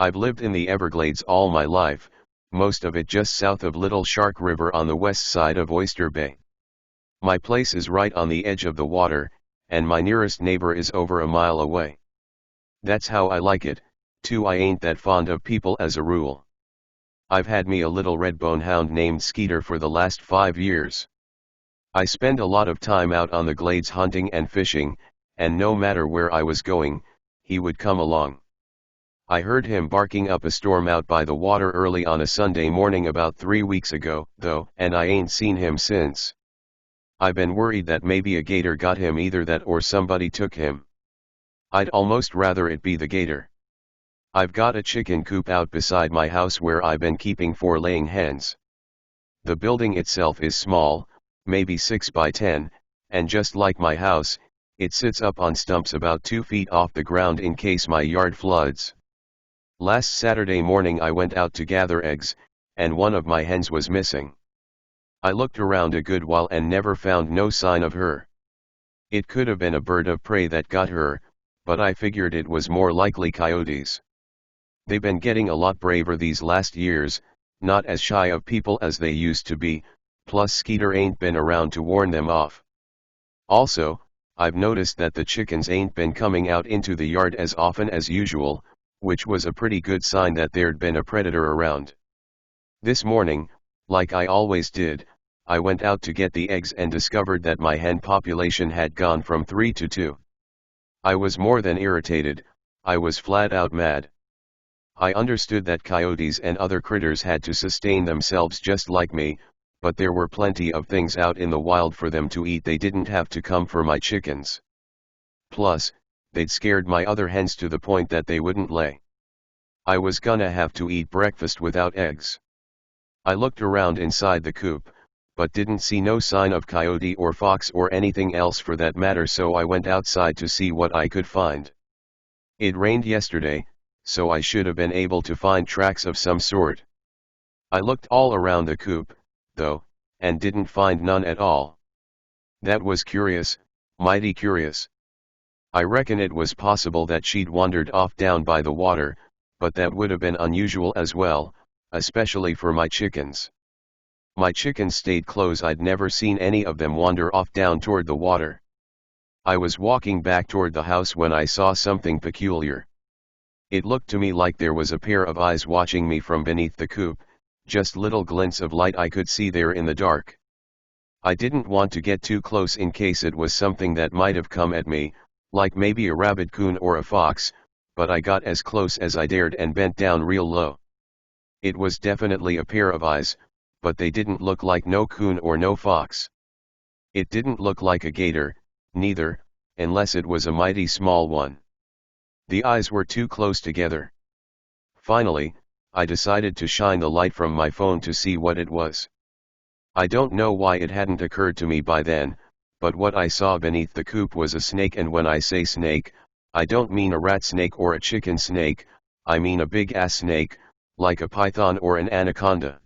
I've lived in the Everglades all my life, most of it just south of Little Shark River on the west side of Oyster Bay. My place is right on the edge of the water, and my nearest neighbor is over a mile away. That's how I like it, too. I ain't that fond of people as a rule. I've had me a little redbone hound named Skeeter for the last 5 years. I spend a lot of time out on the glades hunting and fishing, and no matter where I was going, he would come along. I heard him barking up a storm out by the water early on a Sunday morning about 3 weeks ago, though, and I ain't seen him since. I've been worried that maybe a gator got him, either that or somebody took him. I'd almost rather it be the gator. I've got a chicken coop out beside my house where I've been keeping 4 laying hens. The building itself is small, maybe 6 by 10, and just like my house, it sits up on stumps about 2 feet off the ground in case my yard floods. Last Saturday morning I went out to gather eggs, and one of my hens was missing. I looked around a good while and never found no sign of her. It could have been a bird of prey that got her, but I figured it was more likely coyotes. They've been getting a lot braver these last years, not as shy of people as they used to be, plus Skeeter ain't been around to warn them off. Also, I've noticed that the chickens ain't been coming out into the yard as often as usual, which was a pretty good sign that there'd been a predator around. This morning, like I always did, I went out to get the eggs and discovered that my hen population had gone from 3 to 2. I was more than irritated, I was flat out mad. I understood that coyotes and other critters had to sustain themselves just like me, but there were plenty of things out in the wild for them to eat. They didn't have to come for my chickens. Plus, they'd scared my other hens to the point that they wouldn't lay. I was gonna have to eat breakfast without eggs. I looked around inside the coop, but didn't see no sign of coyote or fox or anything else for that matter, so I went outside to see what I could find. It rained yesterday, so I should have been able to find tracks of some sort. I looked all around the coop, though, and didn't find none at all. That was curious, mighty curious. I reckon it was possible that she'd wandered off down by the water, but that would have been unusual as well, especially for my chickens. My chickens stayed close. I'd never seen any of them wander off down toward the water. I was walking back toward the house when I saw something peculiar. It looked to me like there was a pair of eyes watching me from beneath the coop, just little glints of light I could see there in the dark. I didn't want to get too close in case it was something that might have come at me, like maybe a rabid coon or a fox, but I got as close as I dared and bent down real low. It was definitely a pair of eyes, but they didn't look like no coon or no fox. It didn't look like a gator, neither, unless it was a mighty small one. The eyes were too close together. Finally, I decided to shine the light from my phone to see what it was. I don't know why it hadn't occurred to me by then, but what I saw beneath the coop was a snake, and when I say snake, I don't mean a rat snake or a chicken snake, I mean a big-ass snake, like a python or an anaconda.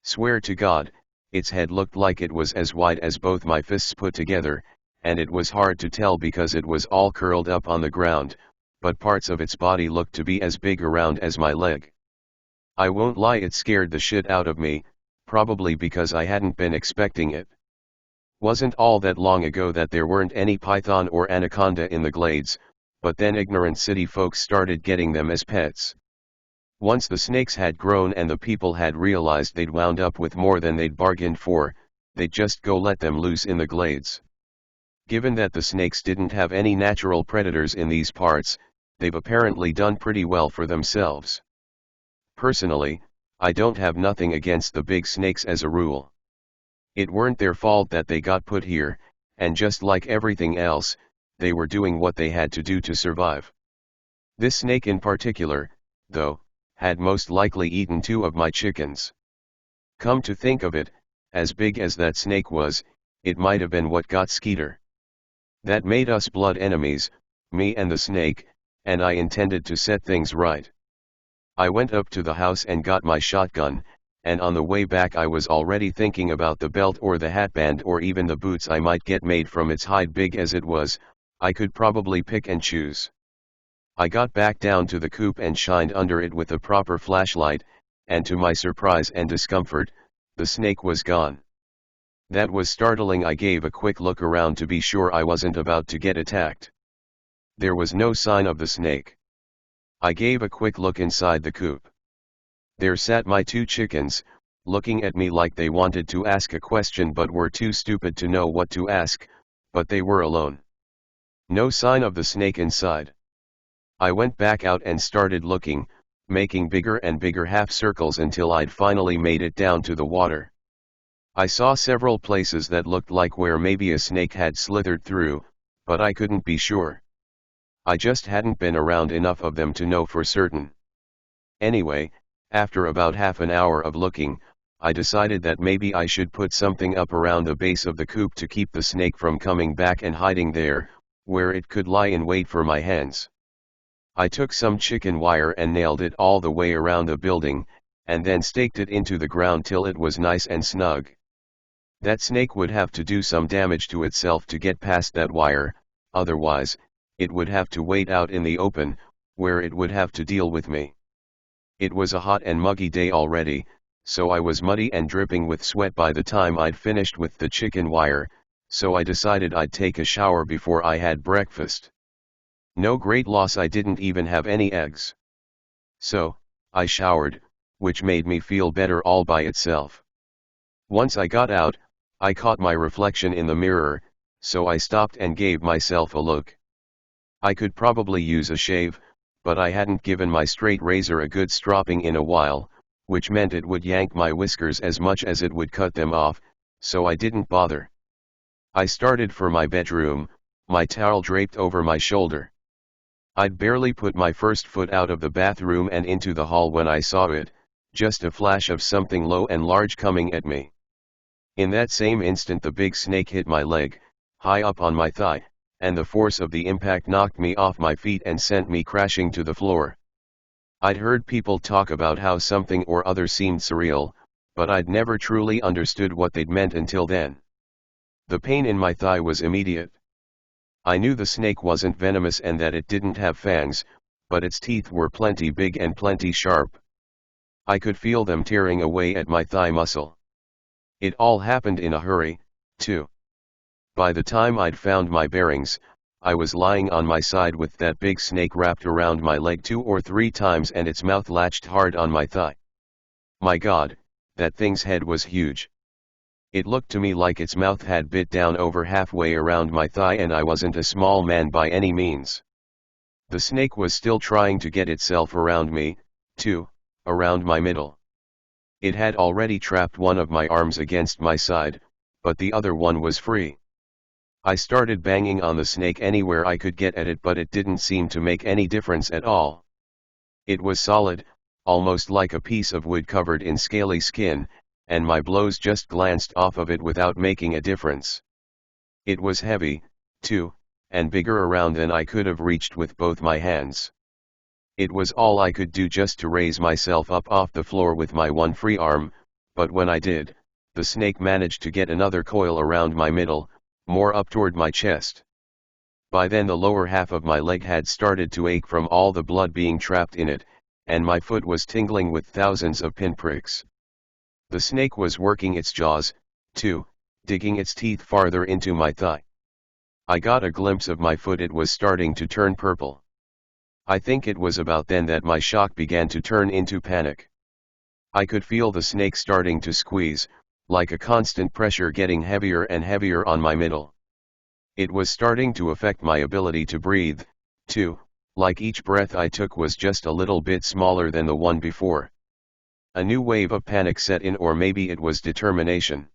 Swear to God, its head looked like it was as wide as both my fists put together, and it was hard to tell because it was all curled up on the ground, but parts of its body looked to be as big around as my leg. I won't lie, it scared the shit out of me, probably because I hadn't been expecting it. Wasn't all that long ago that there weren't any python or anaconda in the glades, but then ignorant city folks started getting them as pets. Once the snakes had grown and the people had realized they'd wound up with more than they'd bargained for, they'd just go let them loose in the glades. Given that the snakes didn't have any natural predators in these parts, they've apparently done pretty well for themselves. Personally, I don't have nothing against the big snakes as a rule. It weren't their fault that they got put here, and just like everything else, they were doing what they had to do to survive. This snake in particular, though, had most likely eaten 2 of my chickens. Come to think of it, as big as that snake was, it might have been what got Skeeter. That made us blood enemies, me and the snake, and I intended to set things right. I went up to the house and got my shotgun, and on the way back I was already thinking about the belt or the hatband or even the boots I might get made from its hide. Big as it was, I could probably pick and choose. I got back down to the coop and shined under it with the proper flashlight, and to my surprise and discomfort, the snake was gone. That was startling. I gave a quick look around to be sure I wasn't about to get attacked. There was no sign of the snake. I gave a quick look inside the coop. There sat my 2 chickens, looking at me like they wanted to ask a question but were too stupid to know what to ask, but they were alone. No sign of the snake inside. I went back out and started looking, making bigger and bigger half circles until I'd finally made it down to the water. I saw several places that looked like where maybe a snake had slithered through, but I couldn't be sure. I just hadn't been around enough of them to know for certain. Anyway, after about half an hour of looking, I decided that maybe I should put something up around the base of the coop to keep the snake from coming back and hiding there, where it could lie in wait for my hens. I took some chicken wire and nailed it all the way around the building, and then staked it into the ground till it was nice and snug. That snake would have to do some damage to itself to get past that wire, otherwise, it would have to wait out in the open, where it would have to deal with me. It was a hot and muggy day already, so I was muddy and dripping with sweat by the time I'd finished with the chicken wire, so I decided I'd take a shower before I had breakfast. No great loss, I didn't even have any eggs. So, I showered, which made me feel better all by itself. Once I got out, I caught my reflection in the mirror, so I stopped and gave myself a look. I could probably use a shave, but I hadn't given my straight razor a good stropping in a while, which meant it would yank my whiskers as much as it would cut them off, so I didn't bother. I started for my bedroom, my towel draped over my shoulder. I'd barely put my first foot out of the bathroom and into the hall when I saw it, just a flash of something low and large coming at me. In that same instant the big snake hit my leg, high up on my thigh, and the force of the impact knocked me off my feet and sent me crashing to the floor. I'd heard people talk about how something or other seemed surreal, but I'd never truly understood what they'd meant until then. The pain in my thigh was immediate. I knew the snake wasn't venomous and that it didn't have fangs, but its teeth were plenty big and plenty sharp. I could feel them tearing away at my thigh muscle. It all happened in a hurry, too. By the time I'd found my bearings, I was lying on my side with that big snake wrapped around my leg 2 or 3 times and its mouth latched hard on my thigh. My God, that thing's head was huge. It looked to me like its mouth had bit down over halfway around my thigh, and I wasn't a small man by any means. The snake was still trying to get itself around me, too, around my middle. It had already trapped one of my arms against my side, but the other one was free. I started banging on the snake anywhere I could get at it, but it didn't seem to make any difference at all. It was solid, almost like a piece of wood covered in scaly skin, and my blows just glanced off of it without making a difference. It was heavy, too, and bigger around than I could have reached with both my hands. It was all I could do just to raise myself up off the floor with my one free arm, but when I did, the snake managed to get another coil around my middle, more up toward my chest. By then the lower half of my leg had started to ache from all the blood being trapped in it, and my foot was tingling with thousands of pinpricks. The snake was working its jaws, too, digging its teeth farther into my thigh. I got a glimpse of my foot. It was starting to turn purple. I think it was about then that my shock began to turn into panic. I could feel the snake starting to squeeze, like a constant pressure getting heavier and heavier on my middle. It was starting to affect my ability to breathe, too, like each breath I took was just a little bit smaller than the one before. A new wave of panic set in, or maybe it was determination.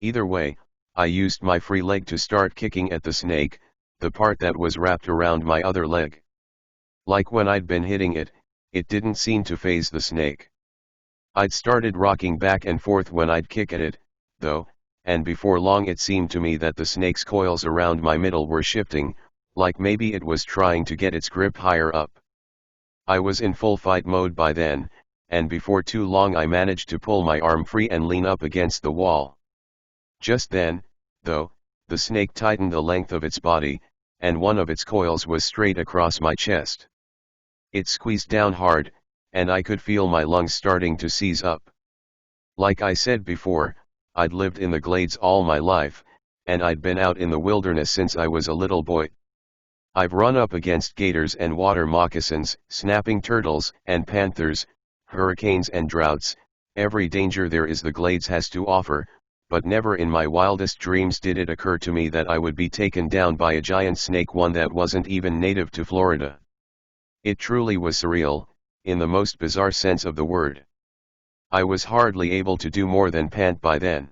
Either way, I used my free leg to start kicking at the snake, the part that was wrapped around my other leg. Like when I'd been hitting it, it didn't seem to faze the snake. I'd started rocking back and forth when I'd kick at it, though, and before long it seemed to me that the snake's coils around my middle were shifting, like maybe it was trying to get its grip higher up. I was in full fight mode by then, and before too long I managed to pull my arm free and lean up against the wall. Just then, though, the snake tightened the length of its body, and one of its coils was straight across my chest. It squeezed down hard, and I could feel my lungs starting to seize up. Like I said before, I'd lived in the glades all my life, and I'd been out in the wilderness since I was a little boy. I've run up against gators and water moccasins, snapping turtles and panthers, hurricanes and droughts, every danger there is the glades has to offer, but never in my wildest dreams did it occur to me that I would be taken down by a giant snake, one that wasn't even native to Florida. It truly was surreal, in the most bizarre sense of the word. I was hardly able to do more than pant by then.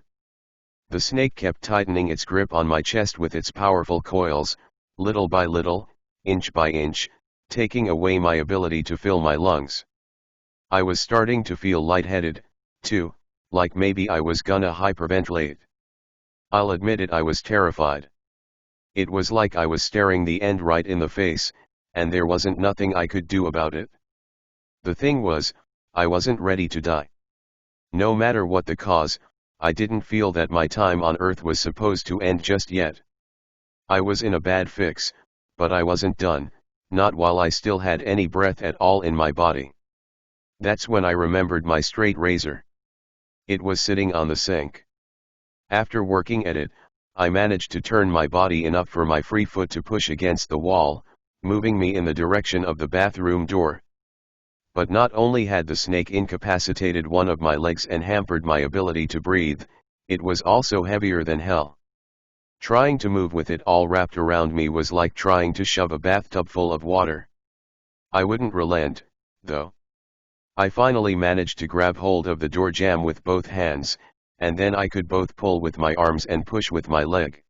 The snake kept tightening its grip on my chest with its powerful coils, little by little, inch by inch, taking away my ability to fill my lungs. I was starting to feel lightheaded, too, like maybe I was gonna hyperventilate. I'll admit it, I was terrified. It was like I was staring the end right in the face, and there wasn't nothing I could do about it. The thing was, I wasn't ready to die. No matter what the cause, I didn't feel that my time on Earth was supposed to end just yet. I was in a bad fix, but I wasn't done, not while I still had any breath at all in my body. That's when I remembered my straight razor. It was sitting on the sink. After working at it, I managed to turn my body enough for my free foot to push against the wall, moving me in the direction of the bathroom door. But not only had the snake incapacitated one of my legs and hampered my ability to breathe, it was also heavier than hell. Trying to move with it all wrapped around me was like trying to shove a bathtub full of water. I wouldn't relent, though. I finally managed to grab hold of the door jamb with both hands, and then I could both pull with my arms and push with my leg.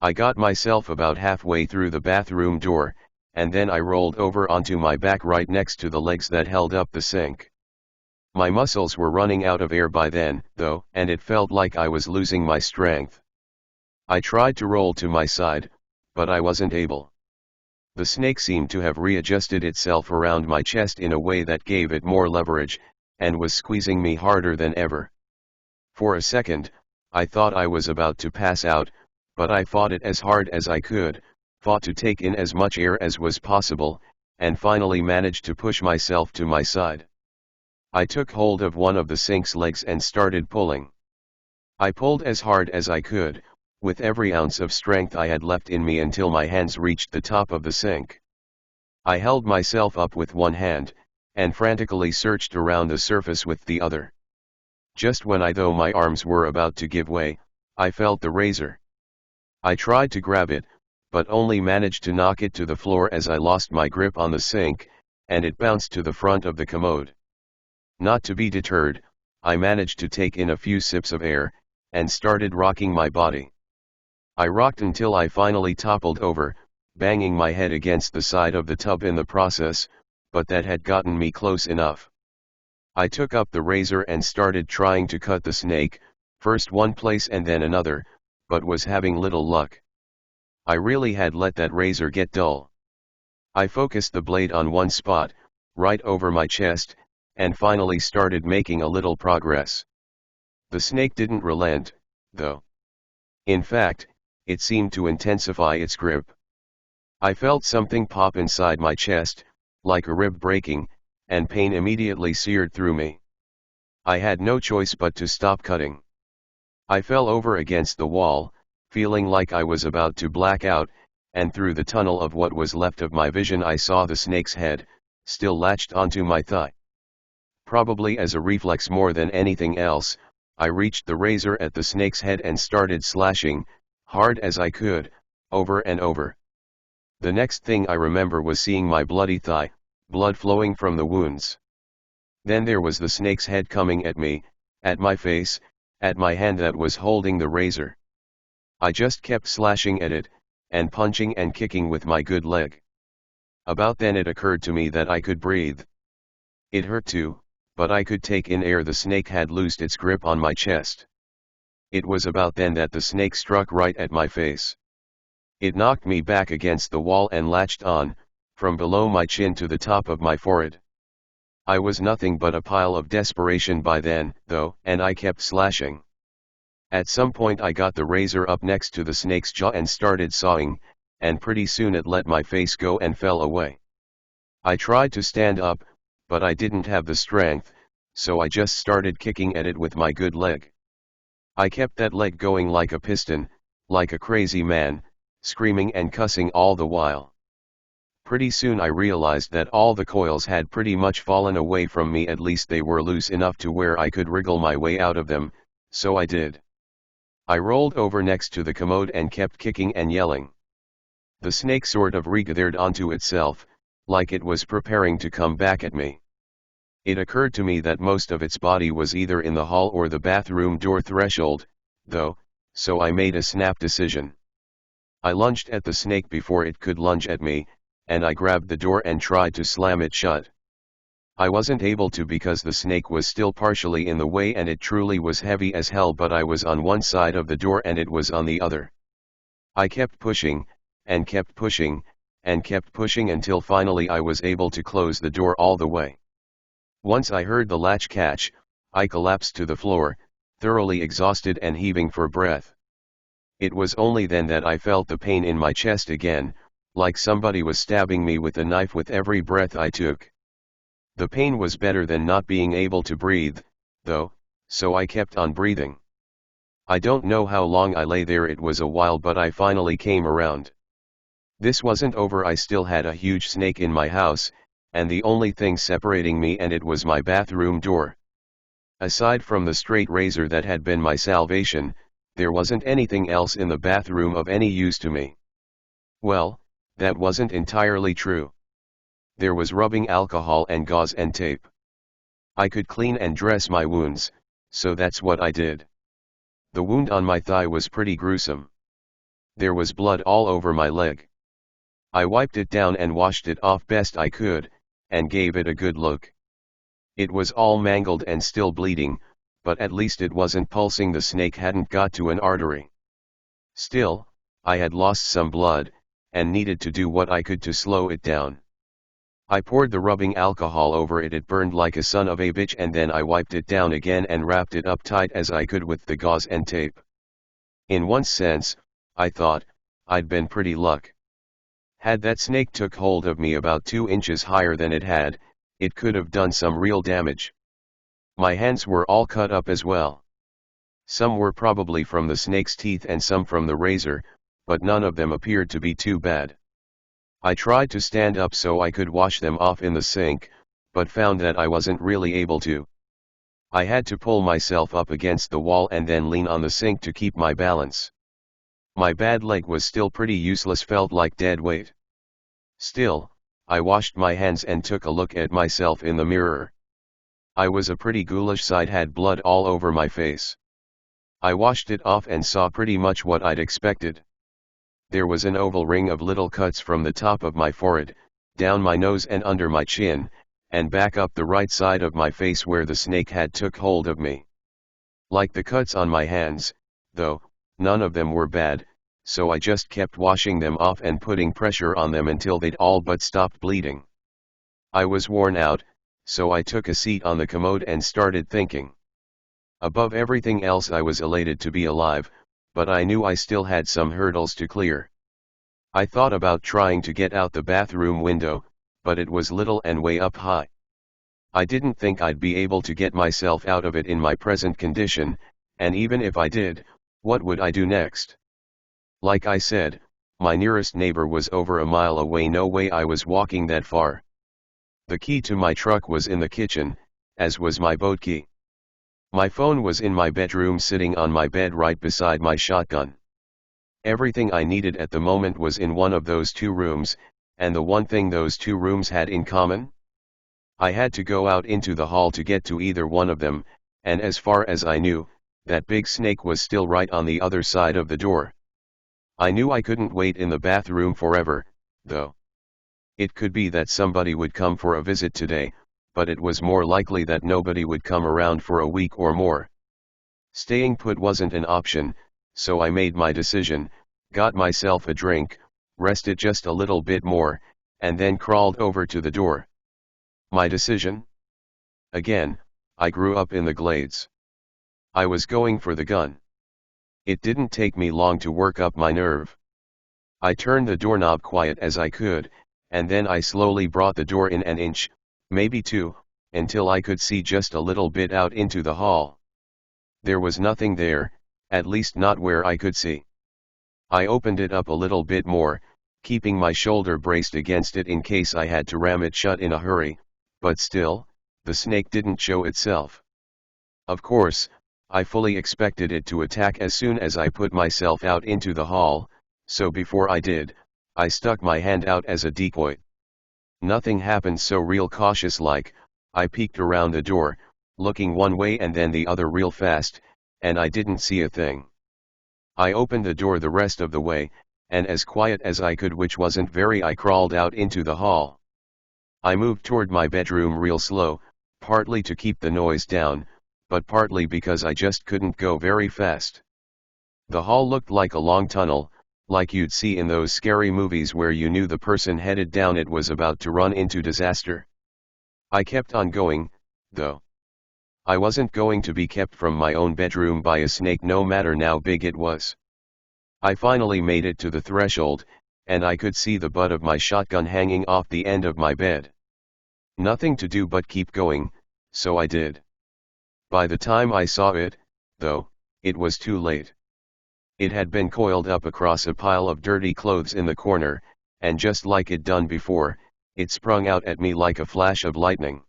I got myself about halfway through the bathroom door, and then I rolled over onto my back right next to the legs that held up the sink. My muscles were running out of air by then, though, and it felt like I was losing my strength. I tried to roll to my side, but I wasn't able. The snake seemed to have readjusted itself around my chest in a way that gave it more leverage, and was squeezing me harder than ever. For a second, I thought I was about to pass out, but I fought it as hard as I could, fought to take in as much air as was possible, and finally managed to push myself to my side. I took hold of one of the sink's legs and started pulling. I pulled as hard as I could, with every ounce of strength I had left in me, until my hands reached the top of the sink. I held myself up with one hand, and frantically searched around the surface with the other. Just when though my arms were about to give way, I felt the razor. I tried to grab it, but only managed to knock it to the floor as I lost my grip on the sink, and it bounced to the front of the commode. Not to be deterred, I managed to take in a few sips of air, and started rocking my body. I rocked until I finally toppled over, banging my head against the side of the tub in the process, but that had gotten me close enough. I took up the razor and started trying to cut the snake, first one place and then another, but was having little luck. I really had let that razor get dull. I focused the blade on one spot, right over my chest, and finally started making a little progress. The snake didn't relent, though. In fact, it seemed to intensify its grip. I felt something pop inside my chest, like a rib breaking, and pain immediately seared through me. I had no choice but to stop cutting. I fell over against the wall, feeling like I was about to black out, and through the tunnel of what was left of my vision I saw the snake's head, still latched onto my thigh. Probably as a reflex more than anything else, I reached the razor at the snake's head and started slashing, hard as I could, over and over. The next thing I remember was seeing my bloody thigh, blood flowing from the wounds. Then there was the snake's head coming at me, at my face, at my hand that was holding the razor. I just kept slashing at it, and punching and kicking with my good leg. About then it occurred to me that I could breathe. It hurt too, but I could take in air. The snake had loosed its grip on my chest. It was about then that the snake struck right at my face. It knocked me back against the wall and latched on, from below my chin to the top of my forehead. I was nothing but a pile of desperation by then, though, and I kept slashing. At some point I got the razor up next to the snake's jaw and started sawing, and pretty soon it let my face go and fell away. I tried to stand up, but I didn't have the strength, so I just started kicking at it with my good leg. I kept that leg going like a piston, like a crazy man, screaming and cussing all the while. Pretty soon I realized that all the coils had pretty much fallen away from me, at least they were loose enough to where I could wriggle my way out of them, so I did. I rolled over next to the commode and kept kicking and yelling. The snake sort of writhed onto itself, like it was preparing to come back at me. It occurred to me that most of its body was either in the hall or the bathroom door threshold, though, so I made a snap decision. I lunged at the snake before it could lunge at me, and I grabbed the door and tried to slam it shut. I wasn't able to because the snake was still partially in the way and it truly was heavy as hell, but I was on one side of the door and it was on the other. I kept pushing, and kept pushing, and kept pushing until finally I was able to close the door all the way. Once I heard the latch catch, I collapsed to the floor, thoroughly exhausted and heaving for breath. It was only then that I felt the pain in my chest again, like somebody was stabbing me with a knife with every breath I took. The pain was better than not being able to breathe, though, so I kept on breathing. I don't know how long I lay there, it was a while, but I finally came around. This wasn't over, I still had a huge snake in my house, and the only thing separating me and it was my bathroom door. Aside from the straight razor that had been my salvation, there wasn't anything else in the bathroom of any use to me. Well, that wasn't entirely true. There was rubbing alcohol and gauze and tape. I could clean and dress my wounds, so that's what I did. The wound on my thigh was pretty gruesome. There was blood all over my leg. I wiped it down and washed it off best I could, and gave it a good look. It was all mangled and still bleeding, but at least it wasn't pulsing, the snake hadn't got to an artery. Still, I had lost some blood, and needed to do what I could to slow it down. I poured the rubbing alcohol over it, it burned like a son of a bitch, and then I wiped it down again and wrapped it up tight as I could with the gauze and tape. In one sense, I thought, I'd been pretty lucky. Had that snake took hold of me about 2 inches higher than it had, it could have done some real damage. My hands were all cut up as well. Some were probably from the snake's teeth and some from the razor, but none of them appeared to be too bad. I tried to stand up so I could wash them off in the sink, but found that I wasn't really able to. I had to pull myself up against the wall and then lean on the sink to keep my balance. My bad leg was still pretty useless, felt like dead weight. Still, I washed my hands and took a look at myself in the mirror. I was a pretty ghoulish sight, had blood all over my face. I washed it off and saw pretty much what I'd expected. There was an oval ring of little cuts from the top of my forehead, down my nose and under my chin, and back up the right side of my face where the snake had took hold of me. Like the cuts on my hands, though, none of them were bad, so I just kept washing them off and putting pressure on them until they'd all but stopped bleeding. I was worn out, so I took a seat on the commode and started thinking. Above everything else, I was elated to be alive, but I knew I still had some hurdles to clear. I thought about trying to get out the bathroom window, but it was little and way up high. I didn't think I'd be able to get myself out of it in my present condition, and even if I did, what would I do next? Like I said, my nearest neighbor was over a mile away, no way I was walking that far. The key to my truck was in the kitchen, as was my boat key. My phone was in my bedroom sitting on my bed right beside my shotgun. Everything I needed at the moment was in one of those 2 rooms, and the one thing those 2 rooms had in common? I had to go out into the hall to get to either one of them, and as far as I knew, that big snake was still right on the other side of the door. I knew I couldn't wait in the bathroom forever, though. It could be that somebody would come for a visit today, but it was more likely that nobody would come around for a week or more. Staying put wasn't an option, so I made my decision, got myself a drink, rested just a little bit more, and then crawled over to the door. My decision? Again, I grew up in the Glades. I was going for the gun. It didn't take me long to work up my nerve. I turned the doorknob quiet as I could, and then I slowly brought the door in an inch, maybe two, until I could see just a little bit out into the hall. There was nothing there, at least not where I could see. I opened it up a little bit more, keeping my shoulder braced against it in case I had to ram it shut in a hurry, but still, the snake didn't show itself. Of course, I fully expected it to attack as soon as I put myself out into the hall, so before I did, I stuck my hand out as a decoy. Nothing happened, so real cautious like, I peeked around the door, looking one way and then the other real fast, and I didn't see a thing. I opened the door the rest of the way, and as quiet as I could, which wasn't very, I crawled out into the hall. I moved toward my bedroom real slow, partly to keep the noise down, but partly because I just couldn't go very fast. The hall looked like a long tunnel, like you'd see in those scary movies where you knew the person headed down it was about to run into disaster. I kept on going, though. I wasn't going to be kept from my own bedroom by a snake, no matter how big it was. I finally made it to the threshold, and I could see the butt of my shotgun hanging off the end of my bed. Nothing to do but keep going, so I did. By the time I saw it, though, it was too late. It had been coiled up across a pile of dirty clothes in the corner, and just like it done before, it sprung out at me like a flash of lightning.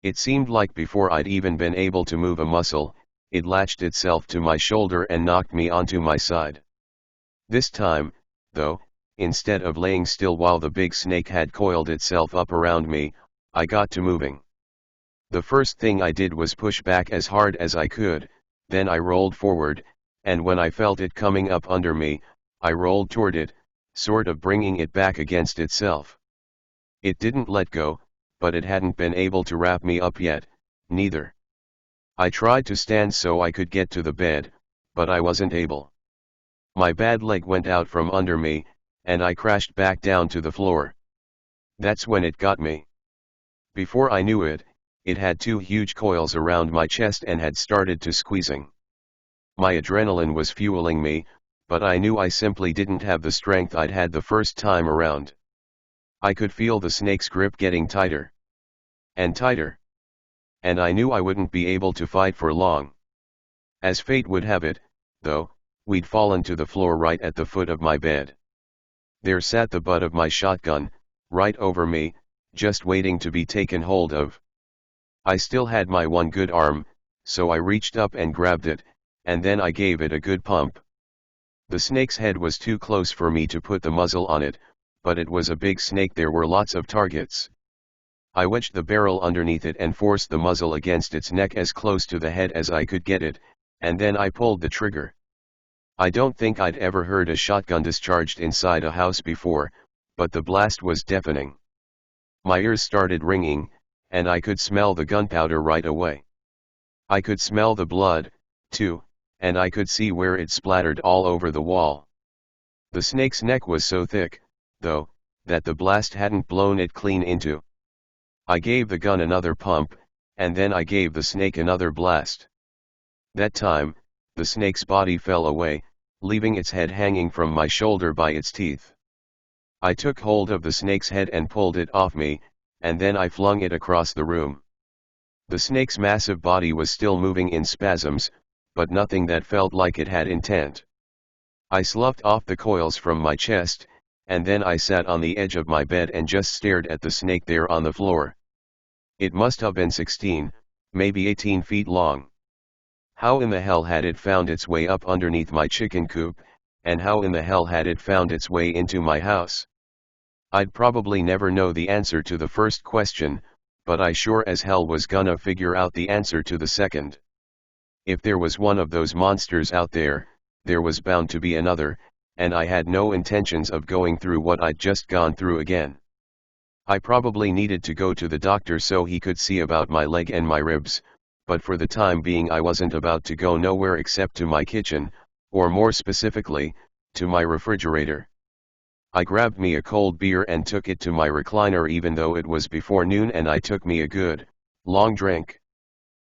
It seemed like before I'd even been able to move a muscle, it latched itself to my shoulder and knocked me onto my side. This time, though, instead of laying still while the big snake had coiled itself up around me, I got to moving. The first thing I did was push back as hard as I could, then I rolled forward, and when I felt it coming up under me, I rolled toward it, sort of bringing it back against itself. It didn't let go, but it hadn't been able to wrap me up yet, neither. I tried to stand so I could get to the bed, but I wasn't able. My bad leg went out from under me, and I crashed back down to the floor. That's when it got me. Before I knew it, it had two huge coils around my chest and had started to squeezing. My adrenaline was fueling me, but I knew I simply didn't have the strength I'd had the first time around. I could feel the snake's grip getting tighter and tighter, and I knew I wouldn't be able to fight for long. As fate would have it, though, we'd fallen to the floor right at the foot of my bed. There sat the butt of my shotgun, right over me, just waiting to be taken hold of. I still had my one good arm, so I reached up and grabbed it, and then I gave it a good pump. The snake's head was too close for me to put the muzzle on it, but it was a big snake, there were lots of targets. I wedged the barrel underneath it and forced the muzzle against its neck as close to the head as I could get it, and then I pulled the trigger. I don't think I'd ever heard a shotgun discharged inside a house before, but the blast was deafening. My ears started ringing, and I could smell the gunpowder right away. I could smell the blood, too, and I could see where it splattered all over the wall. The snake's neck was so thick, though, that the blast hadn't blown it clean into. I gave the gun another pump, and then I gave the snake another blast. That time, the snake's body fell away, leaving its head hanging from my shoulder by its teeth. I took hold of the snake's head and pulled it off me, and then I flung it across the room. The snake's massive body was still moving in spasms, but nothing that felt like it had intent. I sloughed off the coils from my chest, and then I sat on the edge of my bed and just stared at the snake there on the floor. It must have been 16, maybe 18 feet long. How in the hell had it found its way up underneath my chicken coop, and how in the hell had it found its way into my house? I'd probably never know the answer to the first question, but I sure as hell was gonna figure out the answer to the second. If there was one of those monsters out there, there was bound to be another, and I had no intentions of going through what I'd just gone through again. I probably needed to go to the doctor so he could see about my leg and my ribs, but for the time being I wasn't about to go nowhere except to my kitchen, or more specifically, to my refrigerator. I grabbed me a cold beer and took it to my recliner even though it was before noon, and I took me a good, long drink.